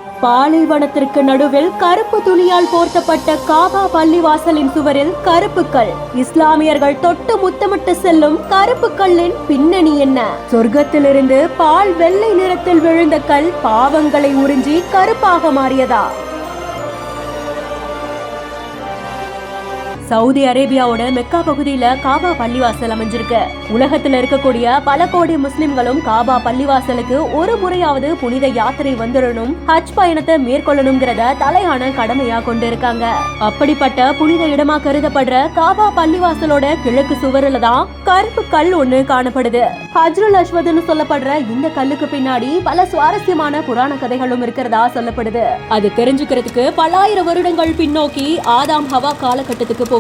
பாலைவனத்திற்கு நடுவில் கருப்பு துணியால் போர்த்தப்பட்ட காபா பள்ளிவாசலின் சுவரில் கருப்புக்கள். இஸ்லாமியர்கள் தொட்டு முத்தமிட்டு செல்லும் கருப்புக்களின் பின்னணி என்ன? சொர்க்கத்திலிருந்து பால் வெள்ளை நிறத்தில் விழுந்த கல் பாவங்களை உறிஞ்சி கருப்பாக மாறியதா? சவுதி அரேபியாவோட மெக்கா பகுதியில காபா பள்ளிவாசல் அமைஞ்சிருக்கு. உலகத்துல இருக்கக்கூடிய பல கோடி முஸ்லிம்களும் காபா பள்ளிவாசலுக்கு ஒரு முறையாவது புனித யாத்திரை வந்துடணும், ஹஜ் பயணத்தை மேற்கொள்ளணும்ங்கிறத தலையான கடமையா கொண்டு இருக்காங்க. அப்படிப்பட்ட புனித இடமா கருதப்படுற காபா பள்ளிவாசலோட கிழக்கு சுவரில தான் கருப்பு கல் ஒண்ணு காணப்படுது. ஹஜ்ருல் அஸ்வத்னு சொல்லப்படுற இந்த கல்லுக்கு பின்னாடி பல சுவாரஸ்யமான புராண கதைகளும் இருக்கிறதா சொல்லப்படுது. அது தெரிஞ்சுக்கிறதுக்கு பல்லாயிரம் வருடங்கள் பின்னோக்கி ஆதாம் ஹவா காலகட்டத்துக்கு போகணும்.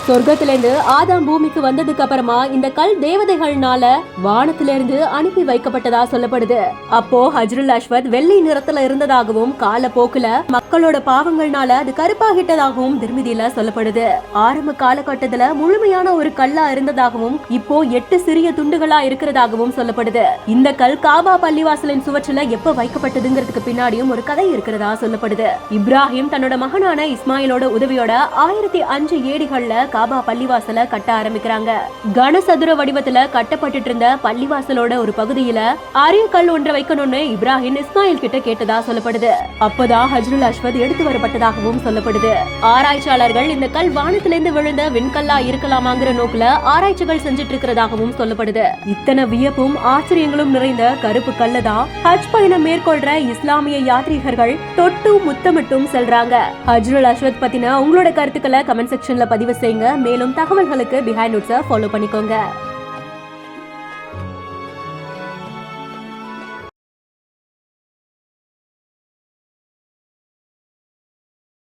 சொர்க்கத்திலிருந்து ஆதாம் பூமிக்கு வந்ததுக்கு அப்புறமா இந்த கல் தேவதைகள்னால வானத்திலிருந்து அனுப்பி வைக்கப்பட்டதா சொல்லப்படுது. அப்போ ஹஜ்ருல் அஸ்வத் வெள்ளை நிறத்துல இருந்ததாகவும் காலப்போக்குல மக்களோட பாவங்கள்னால அது கருப்பாகிட்டதாகவும் திருமதியில சொல்லப்படுது. ஆரம்ப காலகட்டத்துல முழுமையான ஒரு கல்லா இருந்ததாகவும் இப்போ 8 சிறிய துண்டுகளா இருக்கிறதாகவும் சொல்லப்படுது. இந்த கல் காபா பள்ளிவாசலின் சுவற்றில எப்ப வைக்கப்பட்டதுங்கிறதுக்கு பின்னாடியும் ஒரு கதை இருக்கிறதா சொல்லப்படுது. இப்ராஹிம் தன்னோட மகனான இஸ்மாயிலோட உதவியோட 1005 ஏடிகள்ல காபா பள்ளிவாசல கட்ட ஆரம்பிக்கிறாங்க. கனசதுர வடிவத்துல கட்டப்பட்டு இருந்த பள்ளிவாசலோட ஒரு பகுதியில அரிய கல் ஒன்றை வைக்கணும்னு இப்ராஹிம் இஸ்மாயில் கிட்ட கேட்டதா சொல்லப்படுது. அப்பதான் ஹஜ்ருல் அஸ்வத் எடுத்து வரப்பட்டதாகவும் சொல்லப்படுது. ஆராய்ச்சியாளர்கள் இந்த கல் வானத்திலிருந்து விழுந்த விண்கல்லா இருக்கலாமாங்கிற நோக்குல ஆராய்ச்சிகள் செஞ்சிட்டு இருக்கிறதாகவும் சொல்லப்படுது. இத்தனை வியப்பும் ஆச்சரியங்களும் நிறைந்த கருப்பு கல்ல தான் ஹஜ் பயணம் மேற்கொள்ற இஸ்லாமிய யாத்ரீகர்கள் தொட்டு முத்தமிட்டும் செல்றாங்க. ஹஜ்ருல் அஸ்வத் பத்தின உங்களோட கருத்துக்களை கமெண்ட் செக்ஷன்ல பதிவு செய்யுங்க. மேலும் தகவல்களுக்கு பிஹைண்ட் நோட்ஸை ஃபாலோ பண்ணிக்கோங்க.